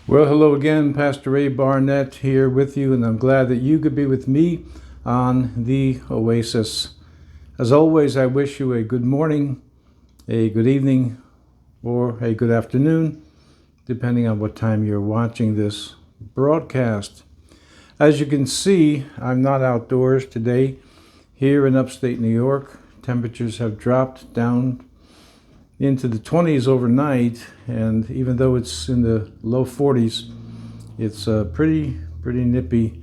Well, hello again. Pastor Ray Barnett here with you, and I'm glad that you could be with me on the Oasis. As always, I wish you a good morning, a good evening, or a good afternoon, depending on what time you're watching this broadcast. As you can see, I'm not outdoors today. Here in upstate New York, temperatures have dropped down into the 20s overnight, and even though it's in the low 40s, it's pretty nippy,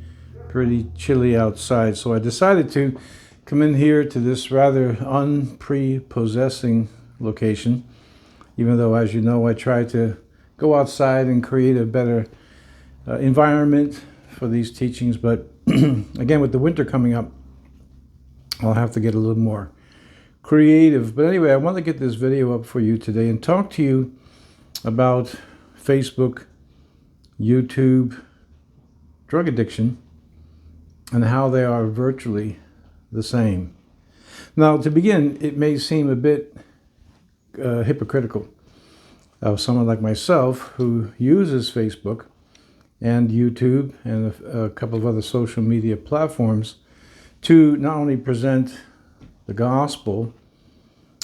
pretty chilly outside. So I decided to come in here to this rather unprepossessing location, even though, as you know, I try to go outside and create a better environment for these teachings. But again, with the winter coming up, I'll have to get a little more creative. But anyway, I want to get this video up for you today and talk to you about Facebook, YouTube, drug addiction, and how they are virtually the same. Now, to begin, it may seem a bit hypocritical of someone like myself who uses Facebook and YouTube and a couple of other social media platforms to not only present the gospel,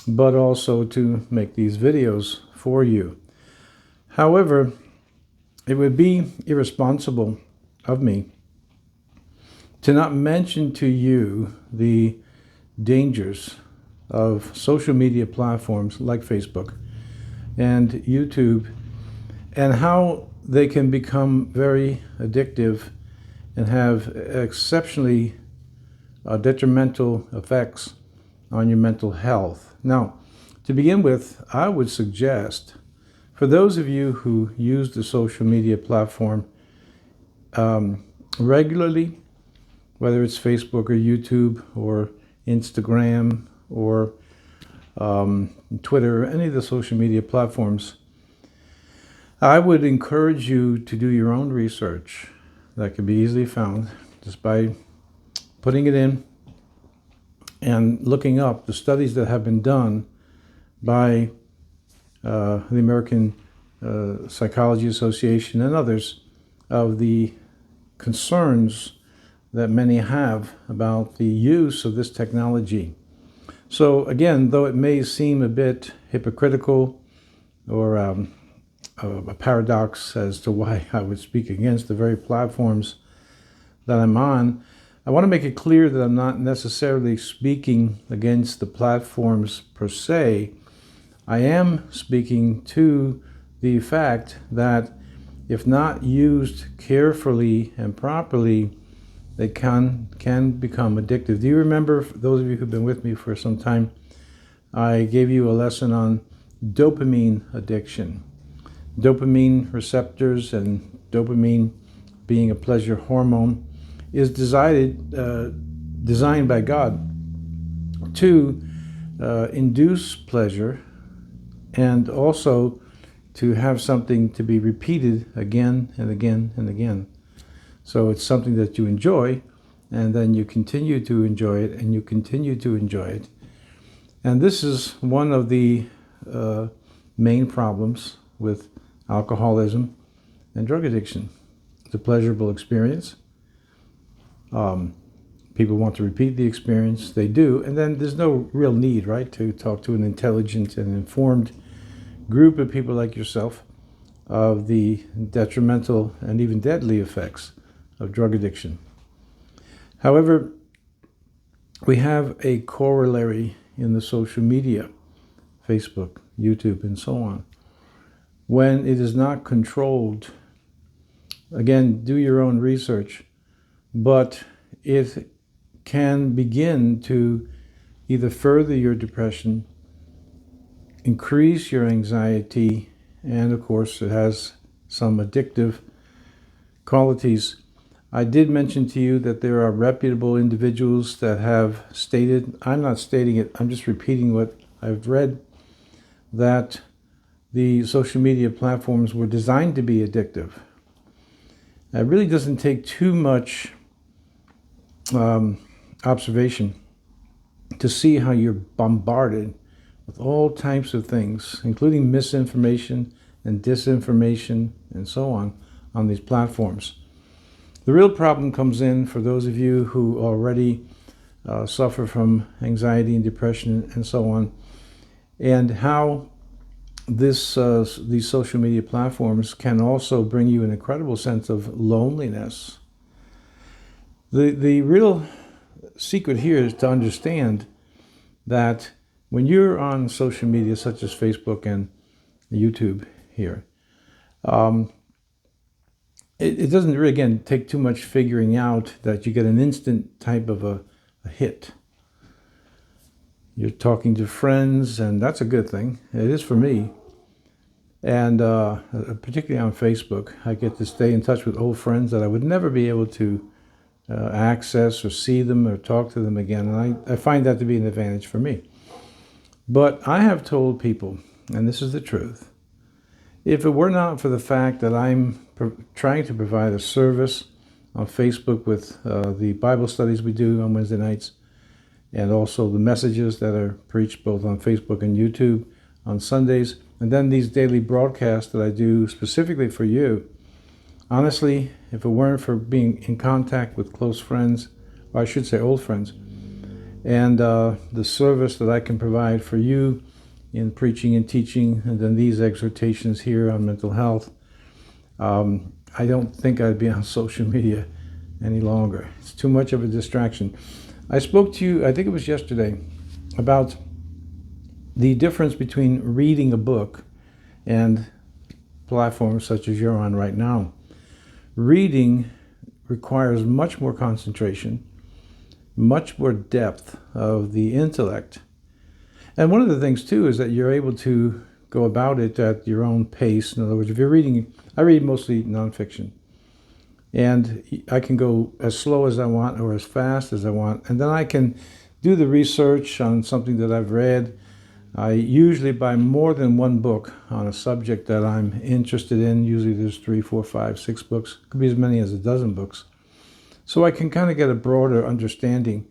but also to make these videos for you. However, it would be irresponsible of me to not mention to you the dangers of social media platforms like Facebook and YouTube, and how they can become very addictive and have exceptionally detrimental effects on your mental health. Now, to begin with, I would suggest for those of you who use the social media platform regularly, whether it's Facebook or YouTube or Instagram or Twitter or any of the social media platforms, I would encourage you to do your own research. That can be easily found just by putting it in and looking up the studies that have been done by the American Psychology Association and others of the concerns that many have about the use of this technology. So again, though it may seem a bit hypocritical or a paradox as to why I would speak against the very platforms that I'm on, I want to make it clear that I'm not necessarily speaking against the platforms per se. I am speaking to the fact that if not used carefully and properly, they can become addictive. Do you remember, those of you who've been with me for some time, I gave you a lesson on dopamine addiction. Dopamine receptors and dopamine being a pleasure hormone is designed by God to induce pleasure and also to have something to be repeated again and again and again. So it's something that you enjoy, and then you continue to enjoy it, and you continue to enjoy it. And this is one of the main problems with alcoholism and drug addiction. It's a pleasurable experience. People want to repeat the experience, they do, and then there's no real need, right, to talk to an intelligent and informed group of people like yourself of the detrimental and even deadly effects of drug addiction. However, we have a corollary in the social media, Facebook, YouTube, and so on. When it is not controlled, again, do your own research, but it can begin to either further your depression, increase your anxiety, and of course it has some addictive qualities. I did mention to you that there are reputable individuals that have stated, I'm not stating it, I'm just repeating what I've read, that the social media platforms were designed to be addictive. It really doesn't take too much observation to see how you're bombarded with all types of things, including misinformation and disinformation and so on, on these platforms. The real problem comes in for those of you who already suffer from anxiety and depression and so on, and how these social media platforms can also bring you an incredible sense of loneliness. The real secret here is to understand that when you're on social media such as Facebook and YouTube here, it doesn't really, again, take too much figuring out that you get an instant type of a hit. You're talking to friends, and that's a good thing. It is for me. And particularly on Facebook, I get to stay in touch with old friends that I would never be able to access or see them or talk to them again. And I find that to be an advantage for me. But I have told people, and this is the truth, if it were not for the fact that I'm trying to provide a service on Facebook with the Bible studies we do on Wednesday nights, and also the messages that are preached both on Facebook and YouTube on Sundays, and then these daily broadcasts that I do specifically for you, honestly, if it weren't for being in contact with close friends, or I should say old friends, and the service that I can provide for you in preaching and teaching, and then these exhortations here on mental health, I don't think I'd be on social media any longer. It's too much of a distraction. I spoke to you, I think it was yesterday, about the difference between reading a book and platforms such as you're on right now. Reading requires much more concentration, much more depth of the intellect. And one of the things, too, is that you're able to go about it at your own pace. In other words, if you're reading, I read mostly nonfiction. And I can go as slow as I want or as fast as I want. And then I can do the research on something that I've read. I usually buy more than one book on a subject that I'm interested in. Usually there's 3, 4, 5, 6 books. It could be as many as a dozen books. So I can kind of get a broader understanding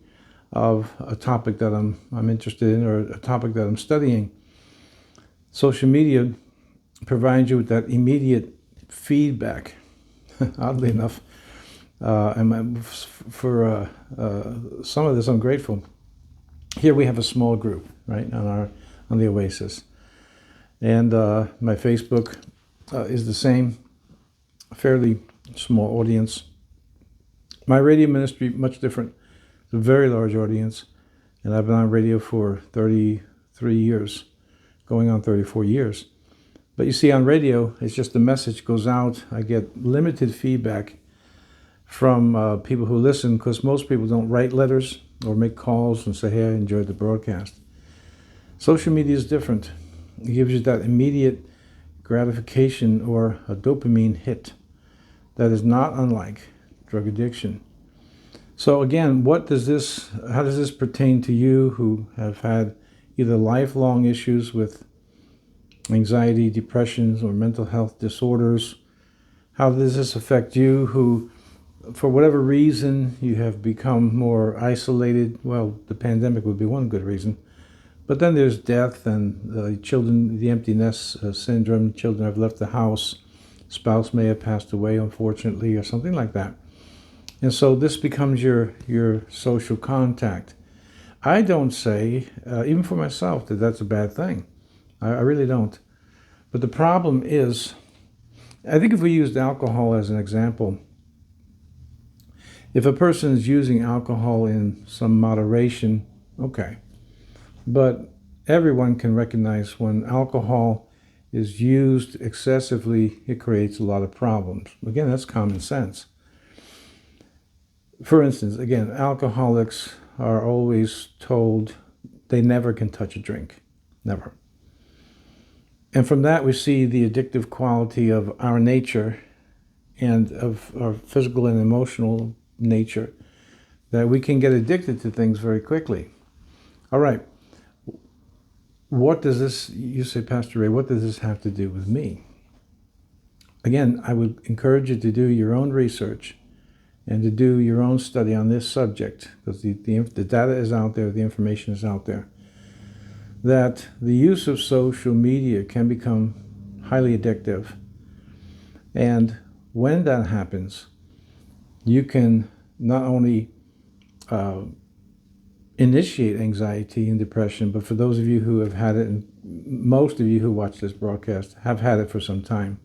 of a topic that I'm interested in, or a topic that I'm studying. Social media provides you with that immediate feedback. Oddly enough, and for some of this, I'm grateful. Here we have a small group, right, on the Oasis, and my Facebook is the same, a fairly small audience. My radio ministry, much different. It's a very large audience, and I've been on radio for 33 years, going on 34 years. But you see, on radio, it's just the message goes out. I get limited feedback from people who listen, because most people don't write letters or make calls and say, hey, I enjoyed the broadcast. Social media is different. It gives you that immediate gratification, or a dopamine hit that is not unlike drug addiction. So again, how does this pertain to you who have had either lifelong issues with anxiety, depressions, or mental health disorders? How does this affect you who, for whatever reason, you have become more isolated? Well, the pandemic would be one good reason. But then there's death and children, the empty nest syndrome. Children have left the house. Spouse may have passed away, unfortunately, or something like that. And so this becomes your social contact. I don't say, even for myself, that that's a bad thing. I really don't. But the problem is, I think if we used alcohol as an example, if a person is using alcohol in some moderation, okay. But everyone can recognize when alcohol is used excessively, it creates a lot of problems. Again, that's common sense. For instance, again, alcoholics are always told they never can touch a drink. Never. And from that, we see the addictive quality of our nature and of our physical and emotional nature, that we can get addicted to things very quickly. All right. What does this, you say, Pastor Ray, what does this have to do with me? Again, I would encourage you to do your own research and to do your own study on this subject, because the data is out there, the information is out there, that the use of social media can become highly addictive. And when that happens, you can not only initiate anxiety and depression, but for those of you who have had it, and most of you who watch this broadcast have had it for some time,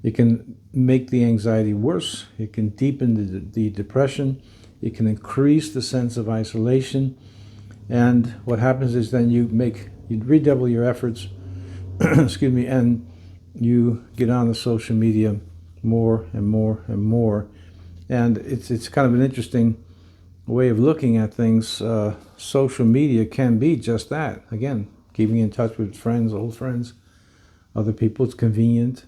it can make the anxiety worse. It can deepen the depression. It can increase the sense of isolation. And what happens is then you redouble your efforts, excuse me, and you get on the social media more and more and more. And it's kind of an interesting way of looking at things. Social media can be just that. Again, keeping in touch with friends, old friends, other people. It's convenient.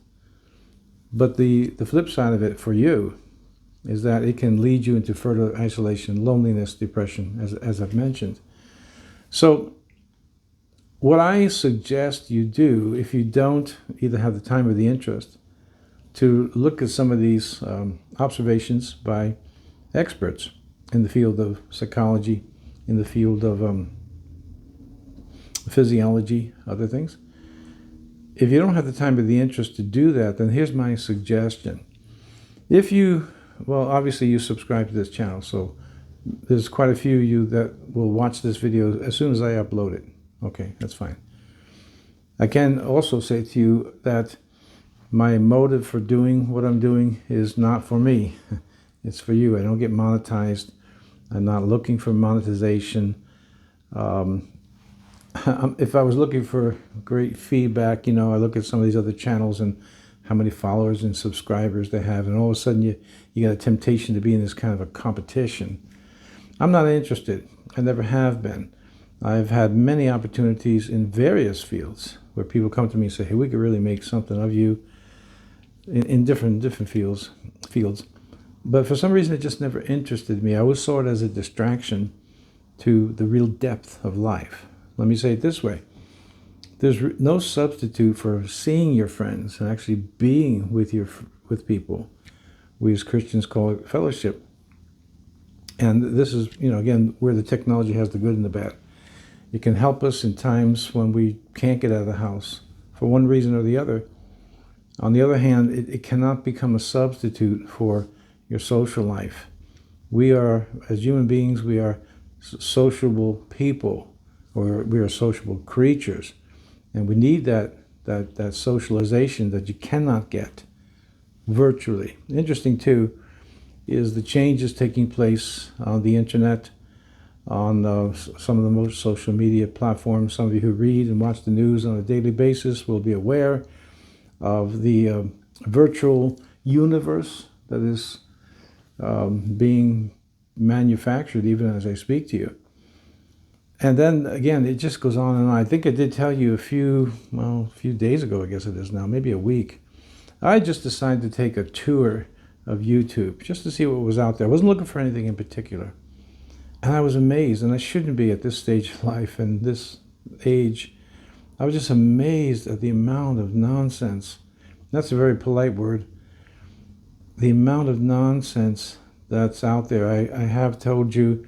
But the flip side of it for you is that it can lead you into further isolation, loneliness, depression, as I've mentioned. So what I suggest you do, if you don't either have the time or the interest, to look at some of these observations by experts in the field of psychology, in the field of physiology, other things. If you don't have the time or the interest to do that, then here's my suggestion. If you, well, obviously you subscribe to this channel, so there's quite a few of you that will watch this video as soon as I upload it. Okay, that's fine. I can also say to you that my motive for doing what I'm doing is not for me. It's for you. I don't get monetized. I'm not looking for monetization. If I was looking for great feedback, I look at some of these other channels and how many followers and subscribers they have, and all of a sudden you got a temptation to be in this kind of a competition. I'm not interested. I never have been. I've had many opportunities in various fields where people come to me and say, hey, we could really make something of you in different fields. But for some reason, it just never interested me. I always saw it as a distraction to the real depth of life. Let me say it this way. There's no substitute for seeing your friends and actually being with people. We as Christians call it fellowship. And this is, again, where the technology has the good and the bad. It can help us in times when we can't get out of the house for one reason or the other. On the other hand, it cannot become a substitute for your social life. We are, as human beings, we are sociable people, or we are sociable creatures. And we need that socialization that you cannot get virtually. Interesting, too, is the changes taking place on the internet, on some of the most social media platforms. Some of you who read and watch the news on a daily basis will be aware of the virtual universe that is being manufactured even as I speak to you. And then, again, it just goes on and on. I think I did tell you a few days ago, I guess it is now, maybe a week. I just decided to take a tour of YouTube just to see what was out there. I wasn't looking for anything in particular. And I was amazed, and I shouldn't be at this stage of life and this age. I was just amazed at the amount of nonsense. That's a very polite word. The amount of nonsense that's out there. I have told you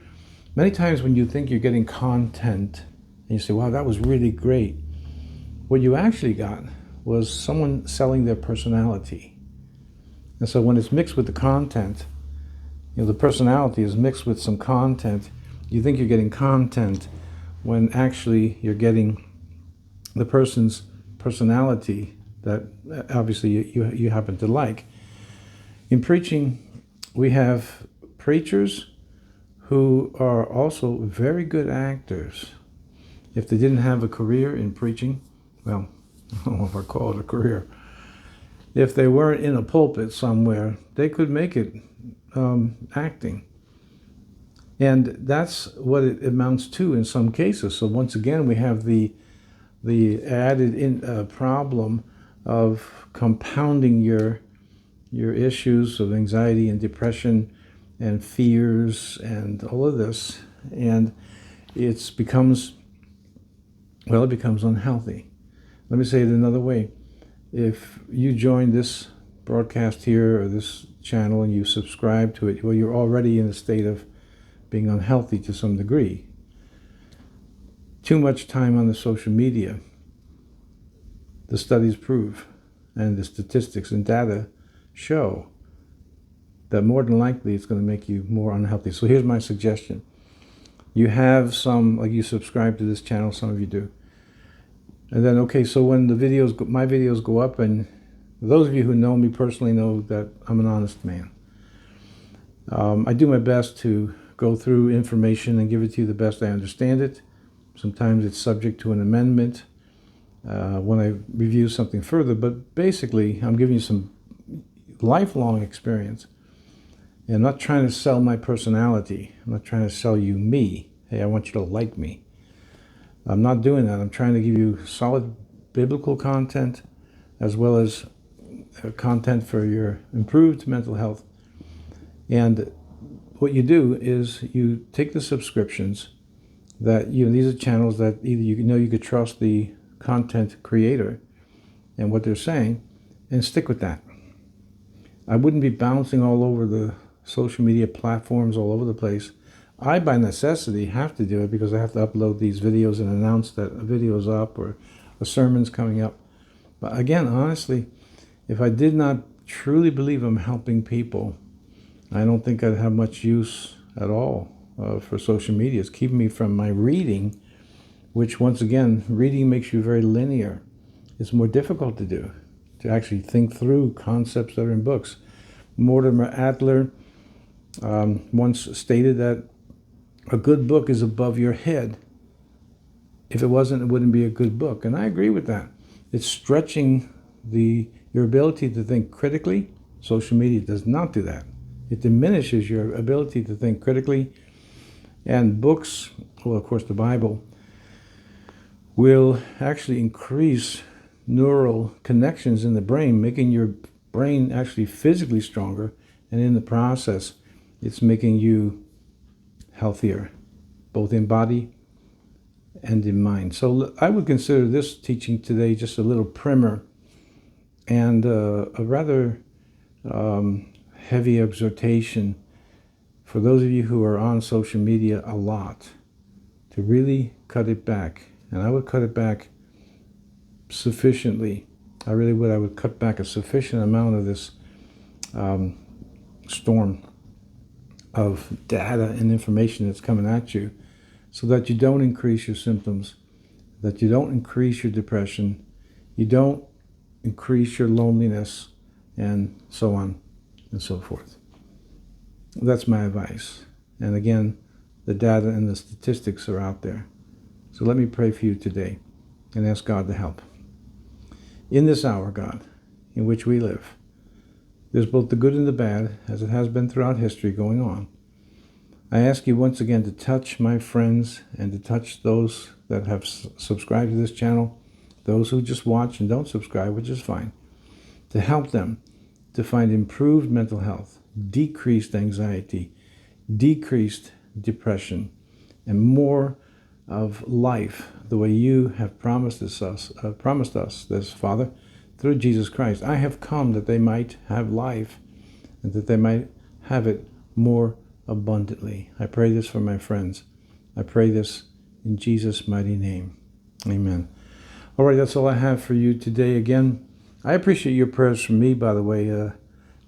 many times when you think you're getting content, and you say, wow, that was really great. What you actually got was someone selling their personality. And so when it's mixed with the content, the personality is mixed with some content, you think you're getting content when actually you're getting the person's personality that obviously you happen to like. In preaching, we have preachers who are also very good actors. If they didn't have a career in preaching, well, I don't know if I call it a career. If they weren't in a pulpit somewhere, they could make it acting. And that's what it amounts to in some cases. So once again, we have the added problem of compounding your issues of anxiety and depression and fears and all of this, and it becomes unhealthy. Let me say it another way. If you join this broadcast here or this channel and you subscribe to it, well, you're already in a state of being unhealthy to some degree. Too much time on the social media, the studies prove, and the statistics and data show that more than likely it's going to make you more unhealthy. So here's my suggestion. You have some, like you subscribe to this channel, some of you do. And then, okay, so when the videos, my videos go up, and those of you who know me personally know that I'm an honest man. I do my best to go through information and give it to you the best I understand it. Sometimes it's subject to an amendment when I review something further, but basically I'm giving you some lifelong experience. And I'm not trying to sell my personality. I'm not trying to sell you me. Hey, I want you to like me. I'm not doing that. I'm trying to give you solid biblical content as well as content for your improved mental health. And what you do is you take the subscriptions that, these are channels that either you could trust the content creator and what they're saying, and stick with that. I wouldn't be bouncing all over the social media platforms all over the place. I, by necessity, have to do it because I have to upload these videos and announce that a video is up or a sermon's coming up. But again, honestly, if I did not truly believe I'm helping people, I don't think I'd have much use at all for social media. It's keeping me from my reading, which, once again, reading makes you very linear. It's more difficult to do, to actually think through concepts that are in books. Mortimer Adler once stated that a good book is above your head. If it wasn't, it wouldn't be a good book. And I agree with that. It's stretching your ability to think critically. Social media does not do that. It diminishes your ability to think critically. And books, well, of course, the Bible, will actually increase neural connections in the brain, making your brain actually physically stronger. And in the process, it's making you healthier, both in body and in mind. So I would consider this teaching today just a little primer and a rather heavy exhortation for those of you who are on social media a lot to really cut it back. And I would cut it back sufficiently. I really would. I would cut back a sufficient amount of this storm of data and information that's coming at you, so that you don't increase your symptoms, that you don't increase your depression, you don't increase your loneliness, and so on and so forth. That's my advice. And again, the data and the statistics are out there. So let me pray for you today and ask God to help. In this hour, God, in which we live, there's both the good and the bad, as it has been throughout history, going on. I ask you once again to touch my friends and to touch those that have subscribed to this channel, those who just watch and don't subscribe, which is fine, to help them to find improved mental health, decreased anxiety, decreased depression, and more of life the way you have promised us this, Father, through Jesus Christ. I have come that they might have life and that they might have it more abundantly. I pray this for my friends. I pray this in Jesus' mighty name. Amen. All right, that's all I have for you today. Again, I appreciate your prayers for me, by the way.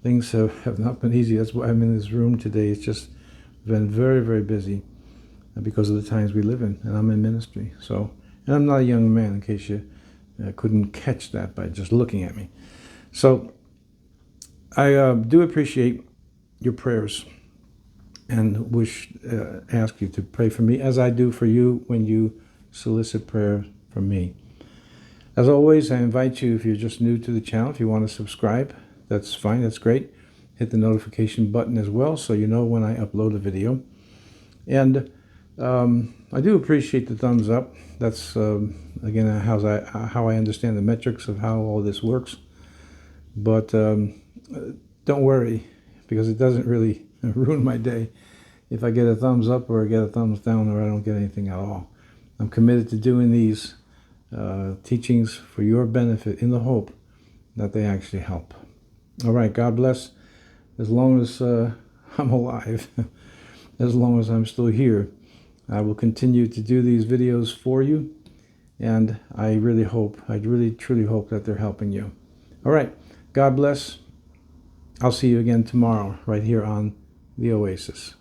Things have not been easy. That's why I'm in this room today. It's just been very, very busy because of the times we live in, and I'm in ministry. So, and I'm not a young man, in case you couldn't catch that by just looking at me. So I do appreciate your prayers and ask you to pray for me, as I do for you when you solicit prayer from me. As always, I invite you, if you're just new to the channel, if you want to subscribe, that's fine, that's great. Hit the notification button as well so you know when I upload a video. And I do appreciate the thumbs up. That's, again, how I understand the metrics of how all this works. But don't worry, because it doesn't really ruin my day if I get a thumbs up or I get a thumbs down or I don't get anything at all. I'm committed to doing these teachings for your benefit in the hope that they actually help. All right, God bless. As long as I'm alive, as long as I'm still here, I will continue to do these videos for you, and I really truly hope that they're helping you. All right, God bless. I'll see you again tomorrow right here on the Oasis.